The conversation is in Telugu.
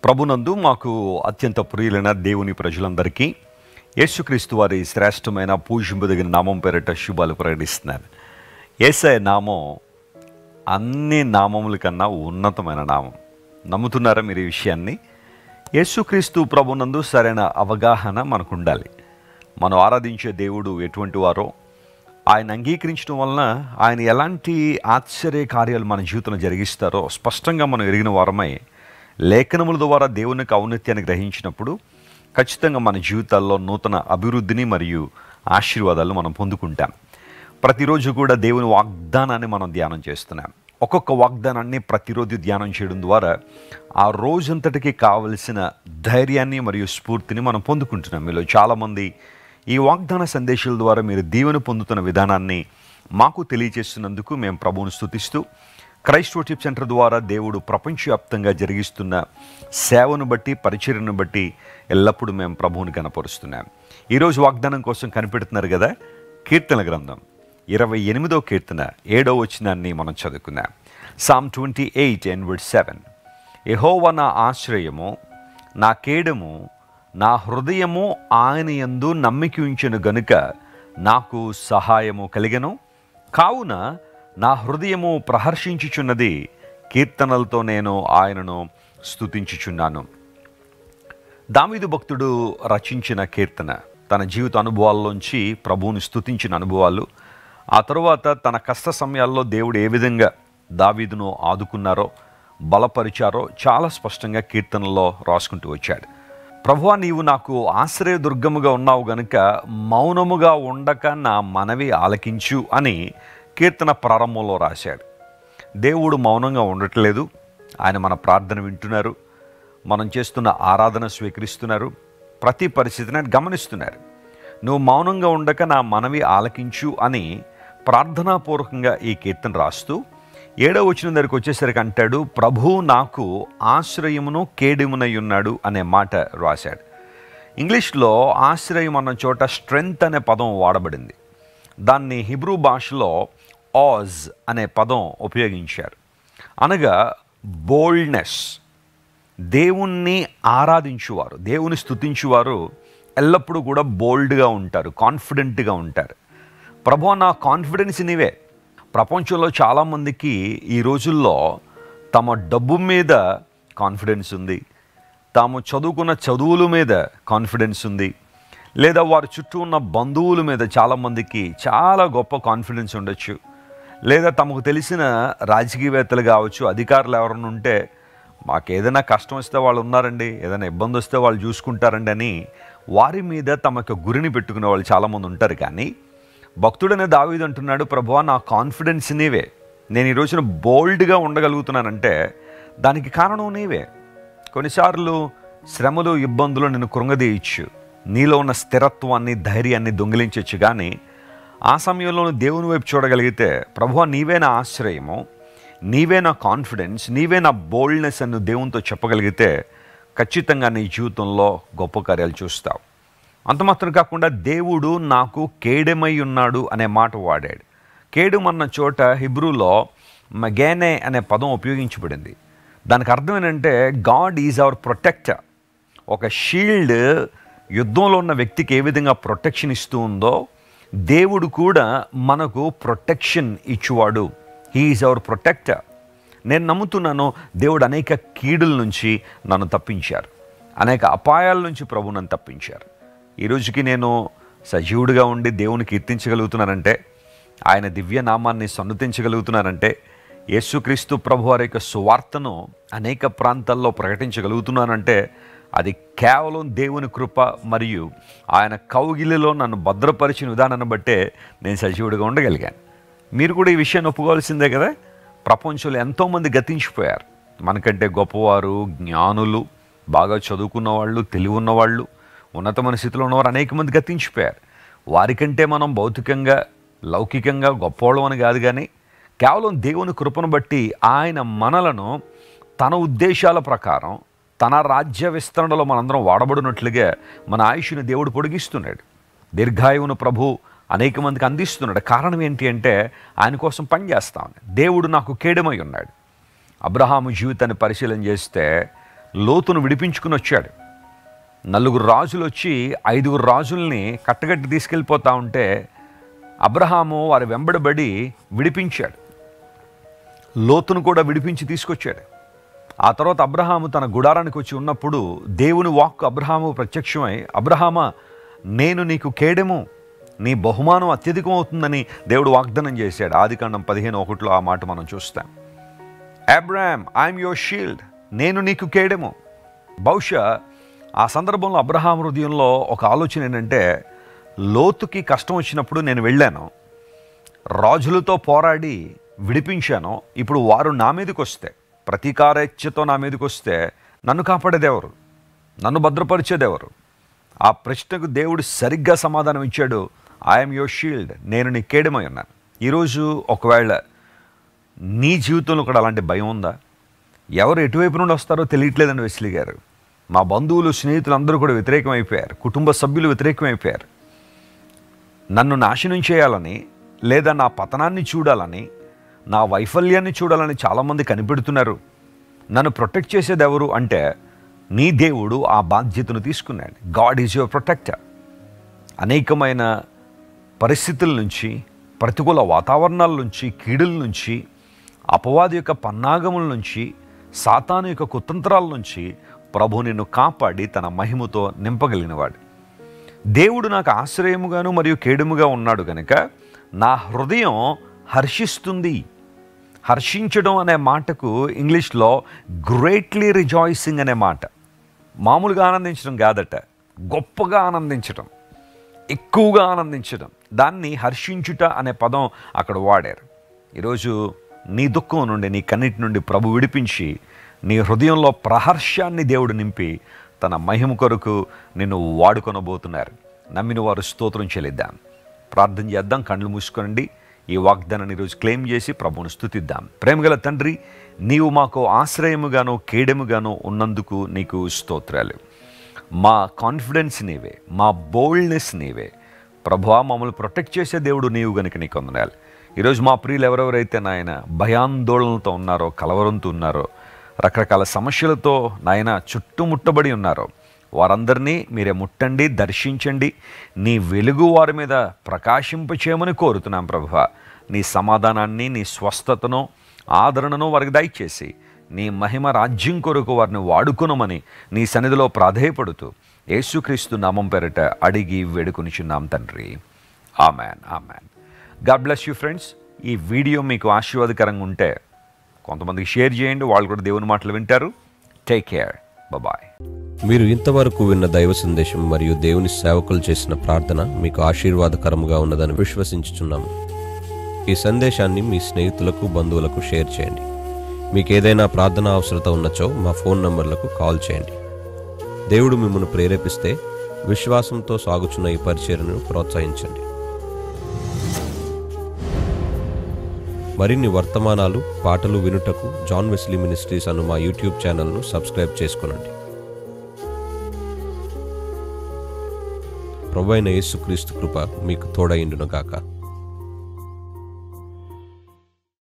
ప్రభునందు మాకు అత్యంత ప్రియులైన దేవుని ప్రజలందరికీ యేసుక్రీస్తు వారి శ్రేష్టమైన పూజింపదగిన నామం పేరిట శుభాలు ప్రకటిస్తున్నారు. యేసయ్య నామం అన్ని నామముల కన్నా ఉన్నతమైన నామం. నమ్ముతున్నారా మీరు ఈ విషయాన్ని? యేసుక్రీస్తు ప్రభునందు సరైన అవగాహన మనకు ఉండాలి. మనం ఆరాధించే దేవుడు ఎటువంటి వారో, ఆయన అంగీకరించడం వలన ఆయన ఎలాంటి ఆశ్చర్య కార్యాలు మన జీవితంలో జరిగిస్తారో స్పష్టంగా మనం ఎరిగిన వారమై లేఖనముల ద్వారా దేవునికి ఔన్నత్యాన్ని గ్రహించినప్పుడు ఖచ్చితంగా మన జీవితాల్లో నూతన అభివృద్ధిని మరియు ఆశీర్వాదాలు మనం పొందుకుంటాం. ప్రతిరోజు కూడా దేవుని వాగ్దానాన్ని మనం ధ్యానం చేస్తున్నాం. ఒక్కొక్క వాగ్దానాన్ని ప్రతిరోజు ధ్యానం చేయడం ద్వారా ఆ రోజంతటికి కావలసిన ధైర్యాన్ని మరియు స్ఫూర్తిని మనం పొందుకుంటున్నాం. మీలో చాలామంది ఈ వాగ్దాన సందేశాల ద్వారా మీరు దీవెన పొందుతున్న విధానాన్ని మాకు తెలియజేస్తున్నందుకు మేము ప్రభువును స్తుతిస్తూ, క్రైస్ట్ వర్షిప్ సెంటర్ ద్వారా దేవుడు ప్రపంచవ్యాప్తంగా జరిగిస్తున్న సేవను బట్టి, పరిచర్యను బట్టి ఎల్లప్పుడూ మేము ప్రభువుని కనపరుస్తున్నాం. ఈరోజు వాగ్దానం కోసం కనిపెడుతున్నారు కదా, కీర్తన గ్రంథం 28వ కీర్తన 7వ వచనాన్ని మనం చదువుకుందాం. Psalm 28 and verse 7. యెహోవా నా ఆశ్రయము, నా కేడము, నా హృదయము ఆయన యందు నమ్మిక ఉంచెను గనుక నాకు సహాయము కలిగెను. కావున నా హృదయము ప్రహర్షించుచున్నది, కీర్తనలతో నేను ఆయనను స్తుతించుచున్నాను. దావీదు భక్తుడు రచించిన కీర్తన, తన జీవిత అనుభవాల్లోంచి ప్రభువుని స్తుతించిన అనుభవాలు, ఆ తరువాత తన కష్ట సమయాల్లో దేవుడు ఏ విధంగా దావీదును ఆదుకున్నారో, బలపరిచారో చాలా స్పష్టంగా కీర్తనలో రాసుకుంటూ వచ్చాడు. ప్రభువా, నీవు నాకు ఆశ్రయదుర్గముగా ఉన్నావు గనుక మౌనముగా ఉండక నా మనవి ఆలకించు అని కీర్తన ప్రారంభంలో రాశాడు. దేవుడు మౌనంగా ఉండట్లేదు. ఆయన మన ప్రార్థన వింటున్నారు, మనం చేస్తున్న ఆరాధన స్వీకరిస్తున్నారు, ప్రతి పరిస్థితిని ఆయన గమనిస్తున్నారు. నువ్వు మౌనంగా ఉండక నా మనవి ఆలకించు అని ప్రార్థనాపూర్వకంగా ఈ కీర్తన రాస్తూ 7వ వచనం దగ్గరికి వచ్చేసరికి అంటాడు, ప్రభువు నాకు ఆశ్రయమును కేడెమునై ఉన్నాడు అనే మాట రాశాడు. ఇంగ్లీష్లో ఆశ్రయం అన్న చోట స్ట్రెంగ్త్ అనే పదం వాడబడింది. దాన్ని హిబ్రూ భాషలో ఆజ్ అనే పదం ఉపయోగించారు. అనగా బోల్డ్నెస్. దేవుణ్ణి ఆరాధించువారు, దేవుని స్తుతించువారు ఎల్లప్పుడూ కూడా బోల్డ్గా ఉంటారు, కాన్ఫిడెంట్గా ఉంటారు. ప్రభువా, నా కాన్ఫిడెన్స్ నీవే. ప్రపంచంలో చాలామందికి ఈ రోజుల్లో తమ డబ్బు మీద కాన్ఫిడెన్స్ ఉంది, తాము చదువుకున్న చదువుల మీద కాన్ఫిడెన్స్ ఉంది, లేదా వారి చుట్టూ ఉన్న బంధువుల మీద చాలామందికి చాలా గొప్ప కాన్ఫిడెన్స్ ఉండొచ్చు, లేదా తమకు తెలిసిన రాజకీయవేత్తలు కావచ్చు, అధికారులు ఎవరైనా ఉంటే మాకు ఏదైనా కష్టం వస్తే వాళ్ళు ఉన్నారండి, ఏదైనా ఇబ్బంది వస్తే వాళ్ళు చూసుకుంటారండి అని వారి మీద తమకు గురిని పెట్టుకునే వాళ్ళు చాలామంది ఉంటారు. కానీ భక్తుడనే దావీదు అంటున్నాడు, ప్రభువా నా కాన్ఫిడెన్స్ నీవే. నేను ఈ రోజున బోల్డ్గా ఉండగలుగుతున్నానంటే దానికి కారణం నీవే. కొన్నిసార్లు శ్రమలు, ఇబ్బందులు నిన్ను కృంగదీయచ్చు, నీలో ఉన్న స్థిరత్వాన్ని, ధైర్యాన్ని దొంగిలించవచ్చు. కానీ ఆ సమయంలో దేవుని వైపు చూడగలిగితే, ప్రభువా నీవే నా ఆశ్రయము, నీవే నా కాన్ఫిడెన్స్, నీవే నా బోల్డ్నెస్ అని దేవునితో చెప్పగలిగితే ఖచ్చితంగా నీ జీవితంలో గొప్ప కార్యాలు చూస్తావు. అంత మాత్రం కాకుండా దేవుడు నాకు కేడెమై ఉన్నాడు అనే మాట వాడాడు. కేడెం అన్న చోట హిబ్రూలో మగేనే అనే పదం ఉపయోగించబడింది. దానికి అర్థం ఏంటంటే గాడ్ ఈజ్ అవర్ ప్రొటెక్టర్. ఒక షీల్డ్ యుద్ధంలో ఉన్న వ్యక్తికి ఏ విధంగా ప్రొటెక్షన్ ఇస్తూ ఉందో, దేవుడు కూడా మనకు ప్రొటెక్షన్ ఇచ్చువాడు. He is our protector. నేను నమ్ముతున్నాను, దేవుడు అనేక కీడుల నుంచి నన్ను తప్పించారు, అనేక అపాయాల నుంచి ప్రభు నన్ను తప్పించారు. ఈ రోజుకి నేను సజీవుడిగా ఉండి దేవుని కీర్తించగలుగుతున్నానంటే, ఆయన దివ్య నామాన్ని సన్నుతించగలుగుతున్నానంటే, యేసుక్రీస్తు ప్రభు వారి యొక్క సువార్తను అనేక ప్రాంతాల్లో ప్రకటించగలుగుతున్నానంటే అది కేవలం దేవుని కృప మరియు ఆయన కౌగిలిలో నన్ను భద్రపరిచిన విధానాన్ని బట్టే నేను సజీవుడిగా ఉండగలిగాను. మీరు కూడా ఈ విషయాన్ని ఒప్పుకోవాల్సిందే కదా. ప్రపంచంలో ఎంతోమంది గతించిపోయారు. మనకంటే గొప్పవారు, జ్ఞానులు, బాగా చదువుకున్న వాళ్ళు, తెలివి ఉన్నవాళ్ళు, ఉన్నతమైన స్థితిలో ఉన్నవారు అనేక మంది గతించిపోయారు. వారికంటే మనం భౌతికంగా, లౌకికంగా గొప్పవాళ్ళం అని కాదు, కానీ కేవలం దేవుని కృపను బట్టి ఆయన మనలను తన ఉద్దేశాల ప్రకారం, తన రాజ్య విస్తరణలో మనందరం వాడబడినట్లుగా మన ఆయుష్ని దేవుడు పొడిగిస్తున్నాడు. దీర్ఘాయువును ప్రభు అనేక మందికి అందిస్తున్నాడు. కారణం ఏంటి అంటే ఆయన కోసం పనిచేస్తా ఉన్నాడు. దేవుడు నాకు కేడెమై ఉన్నాడు. అబ్రహాము జీవితాన్ని పరిశీలన చేస్తే లోతును విడిపించుకుని వచ్చాడు. 4 రాజులు వచ్చి 5 రాజుల్ని కట్టగట్టి తీసుకెళ్ళిపోతా ఉంటే అబ్రహాము వారి వెంబడబడి విడిపించాడు. లోతును కూడా విడిపించి తీసుకొచ్చాడు. ఆ తర్వాత అబ్రహాము తన గుడారానికి వచ్చి ఉన్నప్పుడు దేవుని వాక్కు అబ్రహాము ప్రత్యక్షమై, అబ్రహామా, నేను నీకు కేడెము, నీ బహుమానం అత్యధికం అవుతుందని దేవుడు వాగ్దానం చేశాడు. ఆదికాండం 15:1 ఆ మాట మనం చూస్తాం. అబ్రహాం, ఐఎమ్ యువర్ షీల్డ్, నేను నీకు కేడెము. బహుశా ఆ సందర్భంలో అబ్రహాం హృదయంలో ఒక ఆలోచన ఏంటంటే, లోతుకి కష్టం వచ్చినప్పుడు నేను వెళ్ళాను, రాజులతో పోరాడి విడిపించాను, ఇప్పుడు వారు నా మీదకి వస్తే, ప్రతీకారేచ్ఛతో నా మీదకి వస్తే నన్ను కాపాడేదెవరు, నన్ను భద్రపరిచేదెవరు? ఆ ప్రశ్నకు దేవుడు సరిగ్గా సమాధానం ఇచ్చాడు, ఐఎమ్ యువర్ షీల్డ్, నేను నీ కేడెమై ఉన్నాను. ఈరోజు ఒకవేళ నీ జీవితంలో కూడా అలాంటి భయం ఉందా? ఎవరు ఎటువైపు నుండి వస్తారో తెలియట్లేదని వెస్లీ గారు, మా బంధువులు స్నేహితులు అందరూ కూడా వ్యతిరేకమైపోయారు, కుటుంబ సభ్యులు వ్యతిరేకమైపోయారు, నన్ను నాశనం చేయాలని లేదా నా పతనాన్ని చూడాలని, నా వైఫల్యాన్ని చూడాలని చాలామంది కనిపెడుతున్నారు. నన్ను ప్రొటెక్ట్ చేసేది ఎవరు అంటే నీ దేవుడు ఆ బాధ్యతను తీసుకున్నాడు. God is your protector. అనేకమైన పరిస్థితుల నుంచి, ప్రతికూల వాతావరణాల నుంచి, కీడుల నుంచి, అపవాది యొక్క పన్నాగముల నుంచి, సాతాను యొక్క కుతంత్రాల నుంచి ప్రభు నిన్ను కాపాడి తన మహిమతో నింపగలిగినవాడు. దేవుడు నాకు ఆశ్రయముగాను మరియు కేడుముగా ఉన్నాడు కనుక నా హృదయం హర్షిస్తుంది. హర్షించడం అనే మాటకు ఇంగ్లీష్లో గ్రేట్లీ రిజాయిసింగ్ అనే మాట. మామూలుగా ఆనందించడం కాదట, గొప్పగా ఆనందించడం, ఎక్కువగా ఆనందించడం, దాన్ని హర్షించుట అనే పదం అక్కడ వాడారు. ఈరోజు నీ దుఃఖం నుండి, నీ కన్నిటి నుండి ప్రభు విడిపించి నీ హృదయంలో ప్రహర్షాన్ని దేవుడు నింపి తన మహిమ కొరకు నిన్ను వాడుకొనబోతున్నారు. నమ్మిన వారు స్తోత్రం చెల్లిద్దాం. ప్రార్థన చేద్దాం. కళ్ళు మూసుకోనండి. ఈ వాగ్దానాన్ని ఈరోజు క్లెయిమ్ చేసి ప్రభువును స్తుతిద్దాం. ప్రేమగల తండ్రి, నీవు మాకు ఆశ్రయముగాను కేడెముగాను ఉన్నందుకు నీకు స్తోత్రాలు. మా కాన్ఫిడెన్స్ నీవే, మా బోల్డ్నెస్ నీవే. ప్రభువా, మమ్మల్ని ప్రొటెక్ట్ చేసే దేవుడు నీవు గనుక నీకు వందనాలు. ఈరోజు మా ప్రియులు ఎవరెవరైతే నాయన భయాందోళనలతో ఉన్నారో, కలవరంతో ఉన్నారో, రకరకాల సమస్యలతో నాయన చుట్టుముట్టబడి ఉన్నారో, వారందరినీ మీరే ముట్టండి, దర్శించండి. నీ వెలుగు వారి మీద ప్రకాశింపచేయమని కోరుతున్నాం ప్రభువా. నీ సమాధానాన్ని, నీ స్వస్థతను, ఆదరణను వారికి దయచేసి నీ మహిమ రాజ్యం కొరకు వారిని వాడుకొనమని నీ సన్నిధిలో ప్రాధేయపడుతూ యేసుక్రీస్తు నామం పేరిట అడిగి వేడుకొనిచున్నాం తండ్రి. Amen, amen. God bless you friends. ఈ వీడియో మీకు ఆశీర్వాదకరంగా ఉంటే కొంతమందికి షేర్ చేయండి, వాళ్ళు కూడా దేవుని మాటలు వింటారు. Take care, bye. మీరు ఇంతవరకు విన్న దైవ సందేశం మరియు దేవుని సేవకులు చేసిన ప్రార్థన మీకు ఆశీర్వాదకరముగా ఉన్నదని విశ్వసించుచున్నాము. ఈ సందేశాన్ని మీ స్నేహితులకు, బంధువులకు షేర్ చేయండి. మీకు ఏదైనా ప్రార్థన అవసరత ఉన్నచో మా ఫోన్ నంబర్లకు కాల్ చేయండి. దేవుడు మిమ్మల్ని ప్రేరేపిస్తే విశ్వాసంతో సాగుచున్న ఈ పరిచర్యను ప్రోత్సహించండి. మరిన్ని వర్తమానాలు, పాటలు వినుటకు జాన్ వెస్లీ మినిస్ట్రీస్ అను మా యూట్యూబ్ ఛానల్ను సబ్స్క్రైబ్ చేసుకొనండి. ప్రభువైన యేసుక్రీస్తు కృప మీకు తోడైండును గాక.